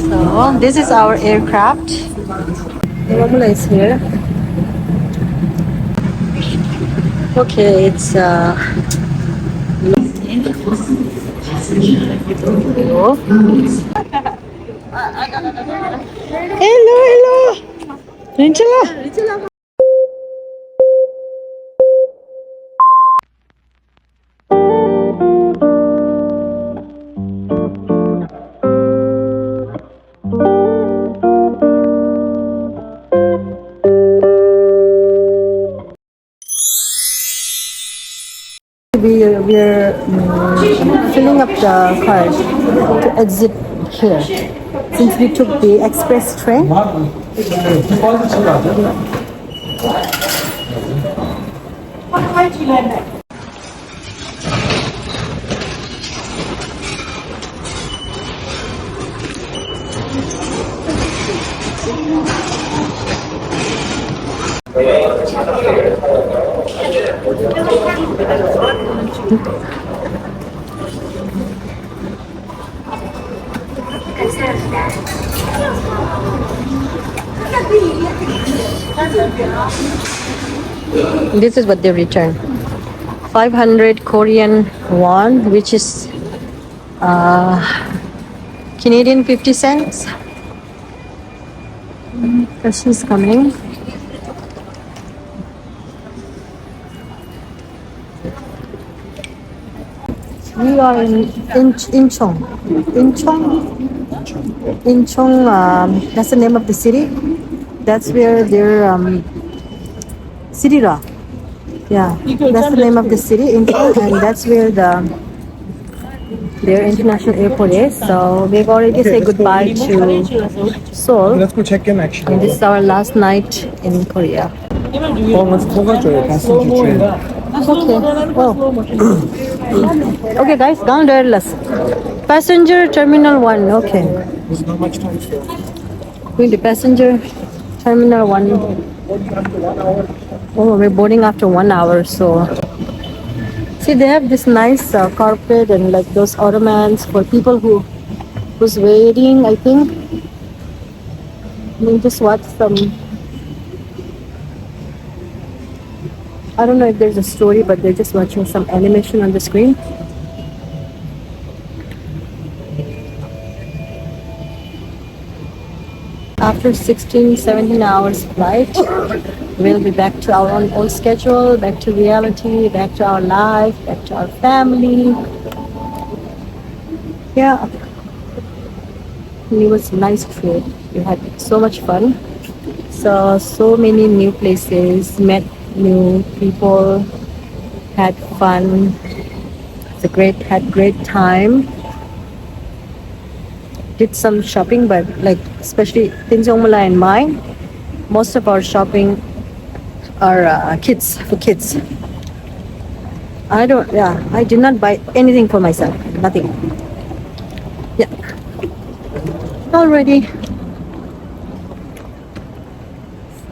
So this is our aircraft. Formula is here. Okay, it's hello. Hello, hello. Rinchela. We're filling up the card to exit here. Since we took the express train. This is what they return. 500 Korean won, which is Canadian 50 cents. She's coming. We are in Incheon. Incheon, that's the name of the city. That's where their Sirira. Yeah, that's the name of the city, Incheon, and that's where their international airport is. So we've already said goodbye to Seoul. Let's go check in actually. And this is our last night in Korea. Okay. Oh. Okay, guys, down there. Let's. Passenger Terminal 1. Okay. There's not much time. Going to Passenger Terminal 1. Oh, we're boarding after 1 hour. So, see, they have this nice carpet and like those ottomans for people who's waiting. I think. We just watch some. I don't know if there's a story, but they're just watching some animation on the screen. After 16, 17 hours flight, we'll be back to our old schedule, back to reality, back to our life, back to our family. Yeah. It was a nice trip. We had so much fun. Saw so many new places, met new people, had fun. Had great time. Did some shopping, but like especially Tinjongmula and mine, most of our shopping are for kids. I did not buy anything for myself. Nothing. Yeah. Already.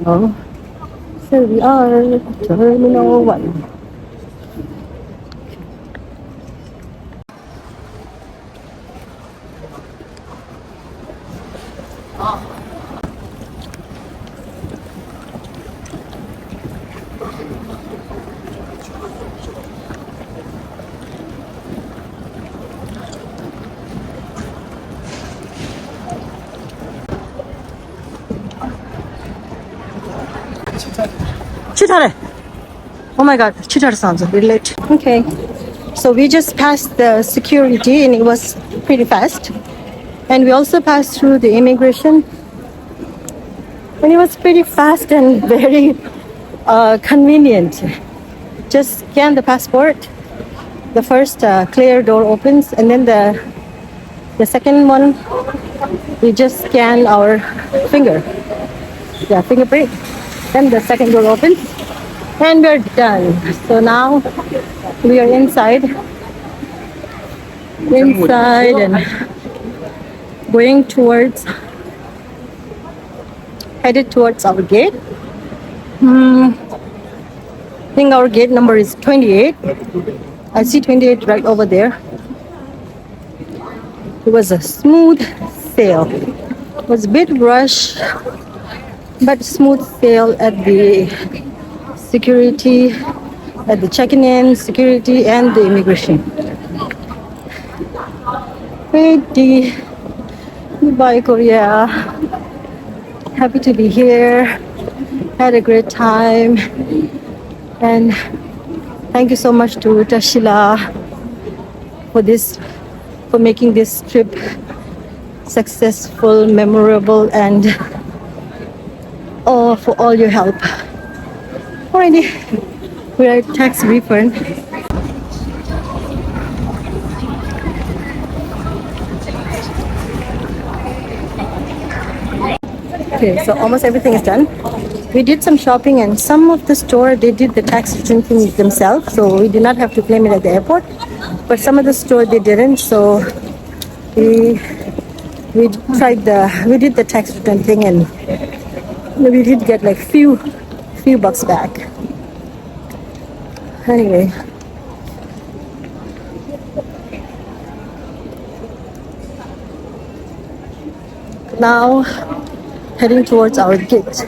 So here we are, Terminal 1. Chitare. Oh my god, Chitare sounds a bit late. Okay, so we just passed the security and it was pretty fast. And we also passed through the immigration. And it was pretty fast and very convenient. Just scan the passport. The first clear door opens, and then the second one, we just scan our fingerprint. Then the second door opens, and we're done. So now we are inside and headed towards our gate. I think our gate number is 28. I see 28 right over there. It was a smooth sail. It was a bit rush, but smooth sail at the security, at the check-in, security, and the immigration. Pretty. Goodbye, Korea. Happy to be here. Had a great time. And thank you so much to Tashila for making this trip successful, memorable, and for all your help. Alrighty, we are at tax refund. Okay, so almost everything is done. We did some shopping, and some of the store they did the tax return thing themselves, so we did not have to claim it at the airport. But some of the store they didn't, so we did the tax return thing, and we did get like few bucks back. Anyway, now heading towards our gate.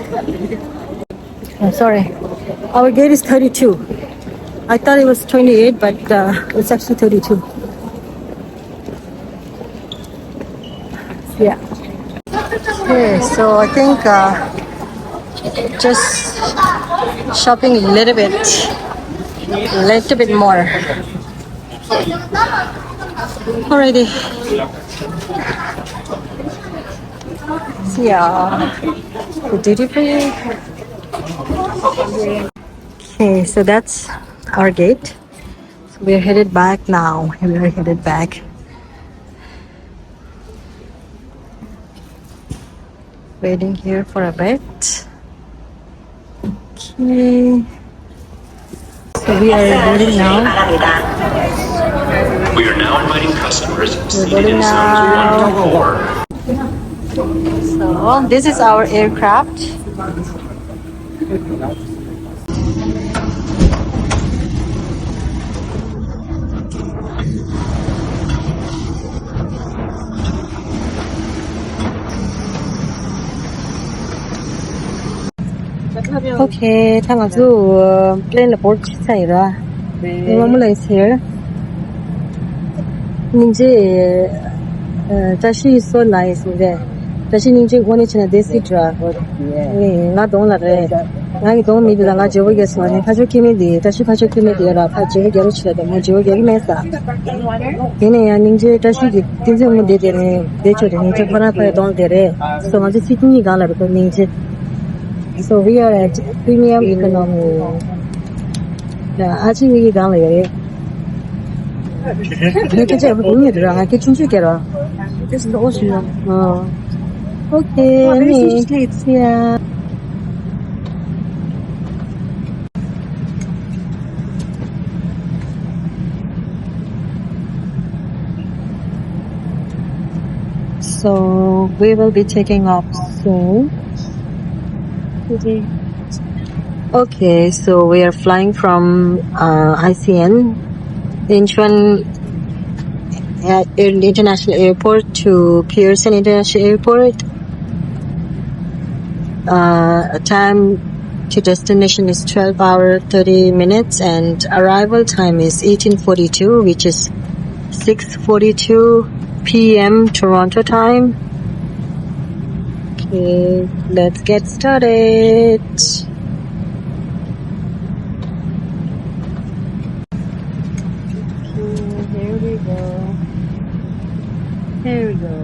Oh, sorry, our gate is 32. I thought it was 28, but it's actually 32. Yeah. Okay, so I think just shopping a little bit more. Alrighty. Yeah, the duty free. Okay, so that's our gate. So we're headed back now. We are headed back. Waiting here for a bit. Okay. So we are boarding now. We are now inviting customers We're seated boarding in zones 1 to 4. So this is our aircraft. Okay, plane là port chạy ra. Nhưng mà lại here. Ninja Tashi is so nice there. Tashi ninja one is in a desi dra. Not on the I don't maybe the large over gets one. Pajo Kimidi, Tashi Pajo Kimidi, Pajo Garucha, the Mojo Mesa. Ninja Tashi didn't did any nature in Ninja Panapa don't dare. So much sitting Gala because Ninja. So we are at premium economy. Actually, we got it. You can tell me the I can choose you get her. This is the ocean. Oh, okay. Yeah. So we will be taking off soon. Okay, so we are flying from ICN, Incheon International Airport to Pearson International Airport. Time to destination is 12 hours 30 minutes and arrival time is 18:42, which is 6:42 p.m. Toronto time. Okay, let's get started. Okay, here we go. Here we go.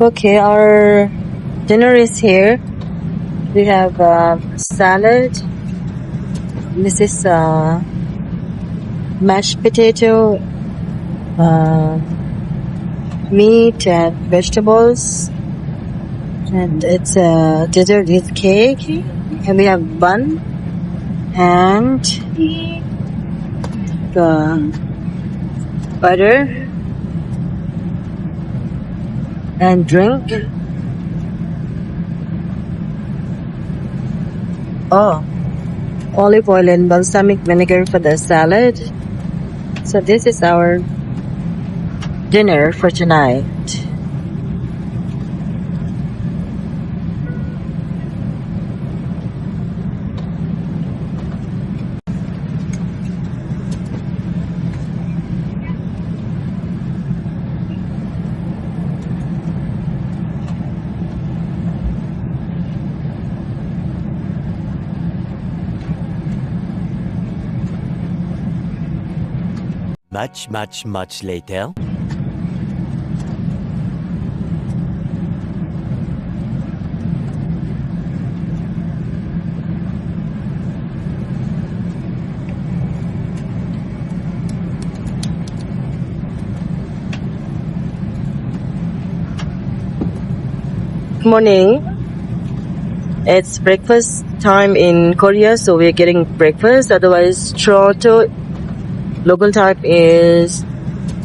Okay, our dinner is here. We have salad. This is mashed potato, meat and vegetables, and it's a dessert with cake, and we have bun and the butter and drink. Oh, olive oil and balsamic vinegar for the salad. So this is our dinner for tonight. Much later. Morning. It's breakfast time in Korea, so we're getting breakfast. Otherwise, Toronto local time is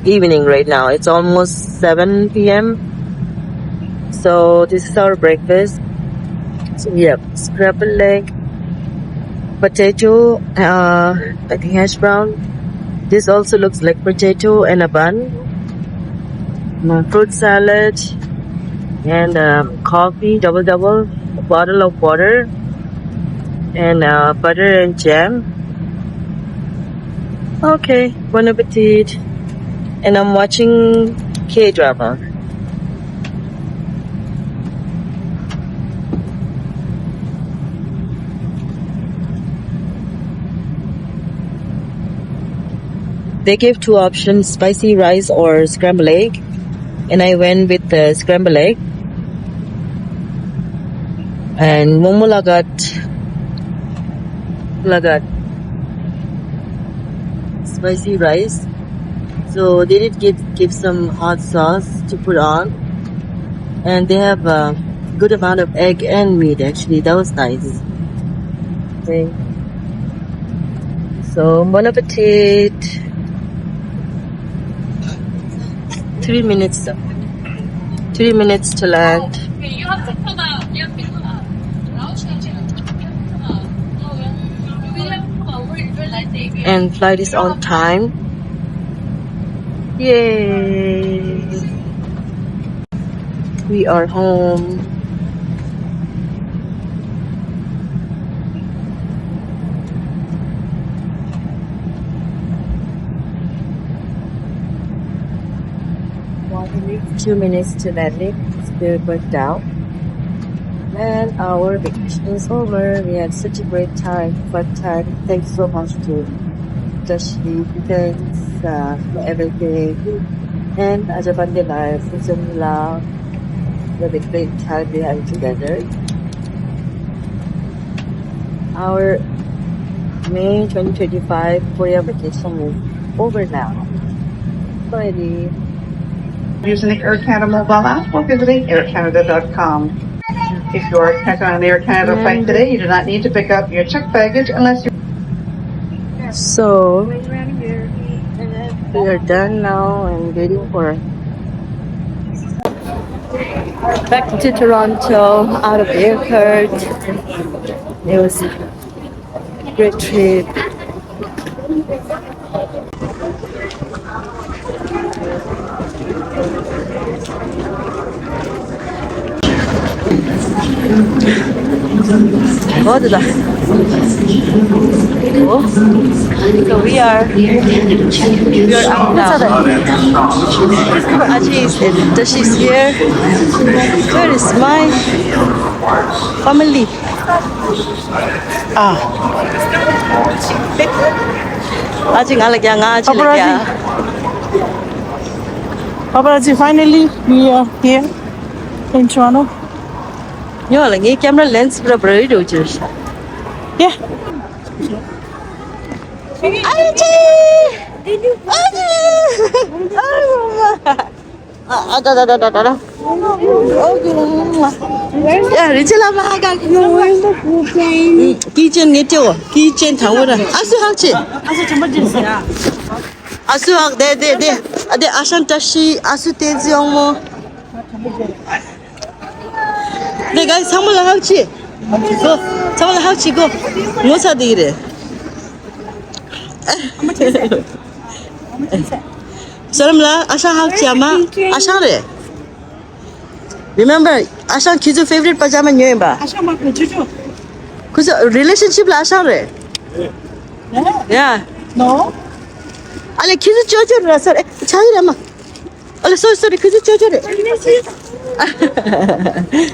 evening right now. It's almost 7 p.m. So this is our breakfast. So we have scrambled egg, potato, I think hash brown. This also looks like potato and a bun. Fruit salad and coffee, double, a bottle of water, and butter and jam. Okay, bon appetit. And I'm watching K-drama. They gave two options, spicy rice or scrambled egg. And I went with the scrambled egg. And Momola got spicy rice. So they did give some hot sauce to put on. And they have a good amount of egg and meat actually. That was nice. Okay. So bon appetit. 3 minutes to land. And flight is on time. Yay! We are home. Two minutes to landing. Still worked out. And our vacation is over. We had such a great time, fun time. Thanks so much to Tashi Delek for everything. And Ajapande Life, it's a love. What a great time we had together. Our May 2025 Korea vacation is over now. Bye. Using the Air Canada mobile app or visiting aircanada.com. If you are checking on an Air Canada flight today, you do not need to pick up your checked baggage unless you... So, we are done now and waiting for back to Toronto out of the airport. It was a great trip. Oh, so we are out now. Aji is in. Tashi is here. Where is my family? Aji nga lagya nga aji lagya. Paparazzi, finally we are here in Toronto. Yo lagi camera lens pura beri do je. Yeah. 알지? 아다다다다다. 야, 리첼라 마가. 기chen 예죠. 기chen 당원아. 아수 학치. 아주 정말 진짜야. 아수 학. 네. 아데 아샨타시 아수 텐지ong mo. 네, guys, 상물 학치. 고. 상물 학치 고. 뭐 사대 이래. Salamla, Asha hak chama. Asha re. Remember, Asha kids favorite pajama nyo ba? 아시아 말고 주주. Cause relationship la Asha re. Yeah. 너? Ale kids jojo ra sir. Chai ra ma. Ale sorry kids jojo re.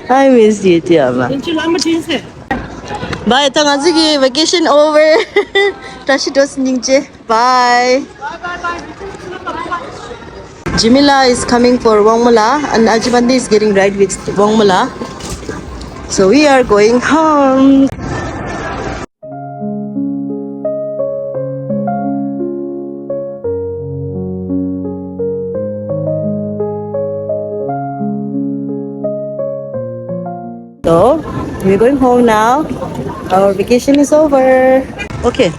I miss you too, ma. 인출 아무 진세. Bye, tang azigi vacation over. Tashi dos ningje. Bye. Jimila is coming for Wangmula and Ajibandi is getting right with Wangmula. So we are going home. So we're going home now. Our vacation is over. Okay.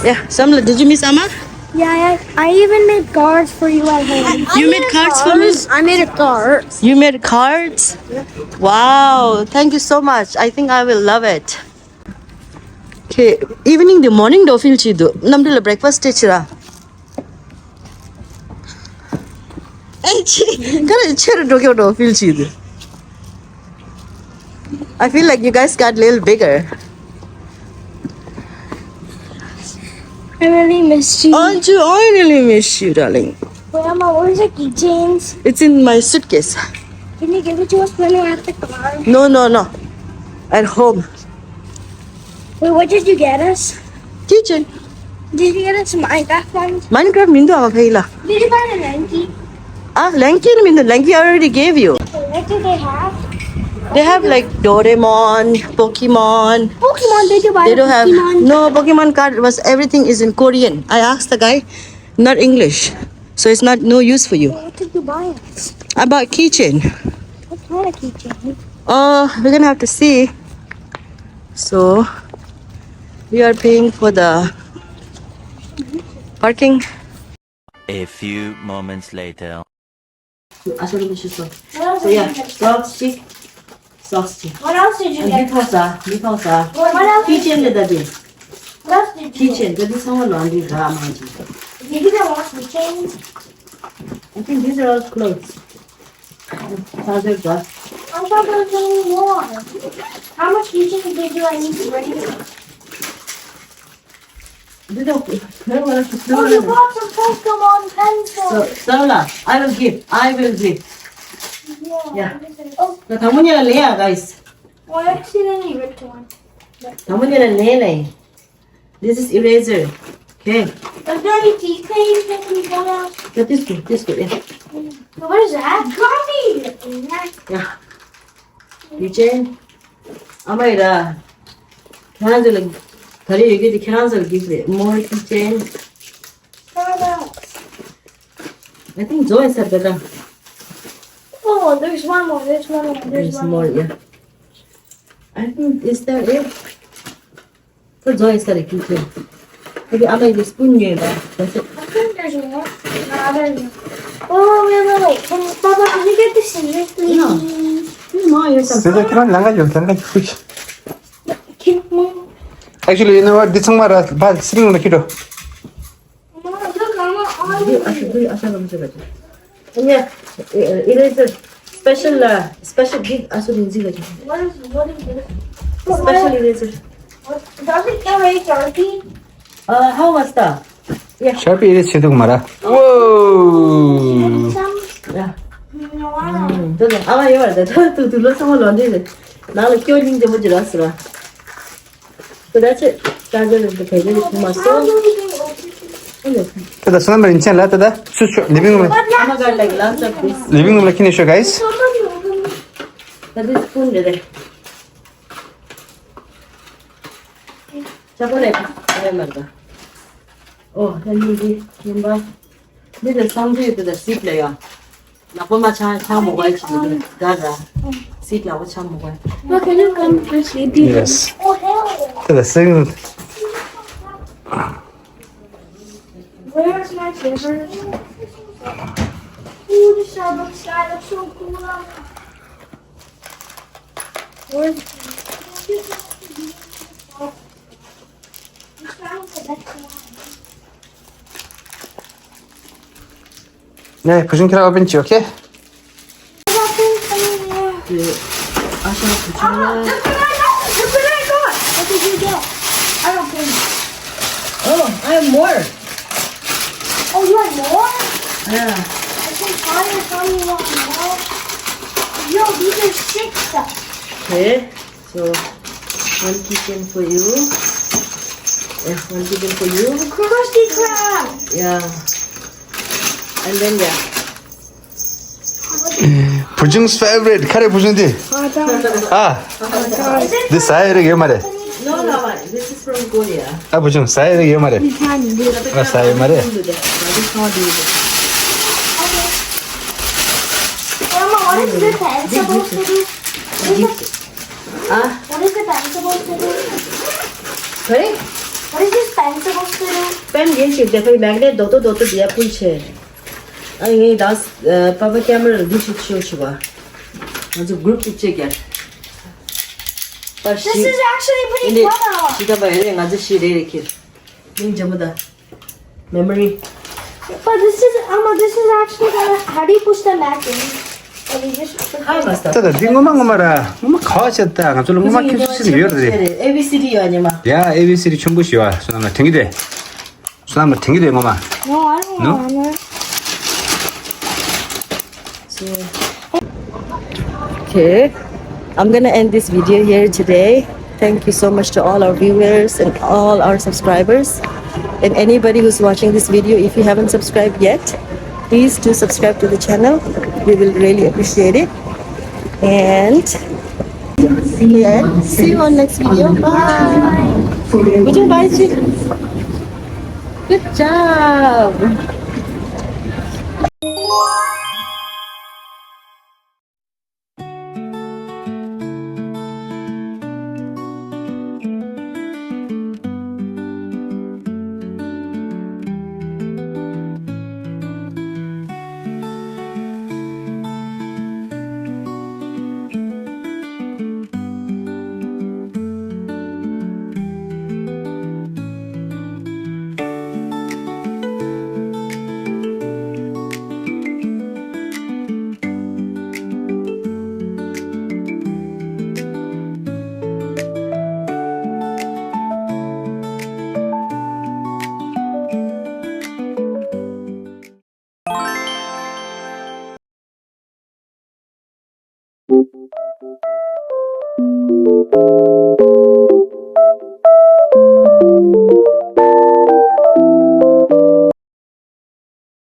Yeah, Samla, did you miss Amma? Yeah, I even made cards for you at home. You made cards for me? I made a card. You made cards? Wow, thank you so much. I think I will love it. Okay, evening the morning do feel chido. Namdula breakfast chira. Hey, kare chira do feel chido. I feel like you guys got a little bigger. I really missed you. Aren't you? I really miss you, darling. Grandma, where's the keychains? It's in my suitcase. Can you give it to us when we're at the car? No. At home. Wait, what did you get us? Kitchen. Did you get us Minecraft ones? Minecraft mindu ama kaila. Did you find a Lanky? Lanky mindu. Lanky I already gave you. What do they have? They have like Doraemon, Pokemon. Pokemon, did you buy They a don't have Pokemon? no Pokemon card. Was everything is in Korean. I asked the guy, not English, so it's not no use for you. What did you buy us? I bought keychain. What kind of keychain? We're gonna have to see. So we are paying for the parking. A few moments later. So yeah, socks chick. What else did you get? What else? Keychain le dadi. What else did you Keychain. get? Dadi sama laundry drama. Did you get more keychains? I think these are all clothes. Other stuff. I thought there was going to be more. How much keychains did I need to bring? Oh, you bought some Pokemon pencils. So, Sarala, I will give. Yeah. Oh, So, Tamunya leya, guys. I accidentally ripped one. Tamunya le. This is eraser. Okay. Is there any teeth paste that we got out? So this good, yeah. What is that? Coffee! Yeah. Keychain. Amaira. Cancel. Thari you get the cancel give more keychain. I think Zoe said better. Oh, there's one more. There's There's one more, yeah. I think is that it? So Zoe said a keychain. Maybe I made the spoon you that's it. I think there's more. No, there's more. Oh, wait. Papa, can you get the scissors, please? No. No, you're some. Sila kiran langga yun, langga yun. Can Mom? Actually, you know what? This summer, bad sitting on the kiddo. Mom, look, Mama, all Do it. Yeah, eraser. Special gig. What is it? Special eraser. Does it erase Sharpie? How was that? Yeah. Sharpie is chiduk mara. Whoa! Some? Yeah. No, I don't. Doon ama yun da to lo sama laundry de nalo kyo ning de mo jira sura. So that's it. Charger is the pager is How master. do we do it? Tada sunamar incheon la tada. Living room. Ama got like lots of this. Living room la kini show guys. Somebody open it. That is spoon de. Chocolate. Ay marga. 했는데 김밥. 니들 상주에다 씹래요. 나쁘마 차 먹어야지. 가자. 씹라고 차 먹어야. Well, can you come to sleep? Yes. Oh, hell. To the second. Where's my favorite? Ooh, the Starbucks sky looks so cool. Where's the sky looks the best one. 네, 부준키라고 벤치, 오케이? I got things coming here. 아시아 Oh, 부천에. look what I got! Look what I got! What did you get? I don't think. I have more. Oh, you want more? Yeah. I think Connor told me you want more. Yo, these are sick stuff. Okay. So, one chicken for you. Yeah, one chicken for you. Krusty Krab! Yeah. And then 부중's favorite. 카레 부준디. 아, this 사이르 요 말해. No, this is from Korea. 아, 부중 사이르 요 말해. 아, 사이르 말해. Grandma, what is the pen supposed to do? Ah, What is the pen supposed to do? sorry? What is this pen supposed to do? Pen ये shift है फिर magnet दो तो दिया पूछे ये 10 पापा camera Disha show 아주 그룹 찍게 This is actually pretty clever. 지가 봐 얘네 아저씨 이렇게 민 전부 다 memory But this is actually gonna, how do you push them back in? Or you just put 하이 마스터 따다 딩고만 거 말아. 엄마 가와셨다. 갑자기 엄마 켜주시는 왜 그래? ABCD요 아니마 야, ABCD 충분히와. 수나마 댕기대. 수나마 댕기대 엄마. No, I don't No? want it. Okay, I'm gonna end this video here today. Thank you so much to all our viewers and all our subscribers. And anybody who's watching this video, if you haven't subscribed yet, please do subscribe to the channel. We will really appreciate it. And see you on next video. Bye. Would you bye? Good job. Thank you.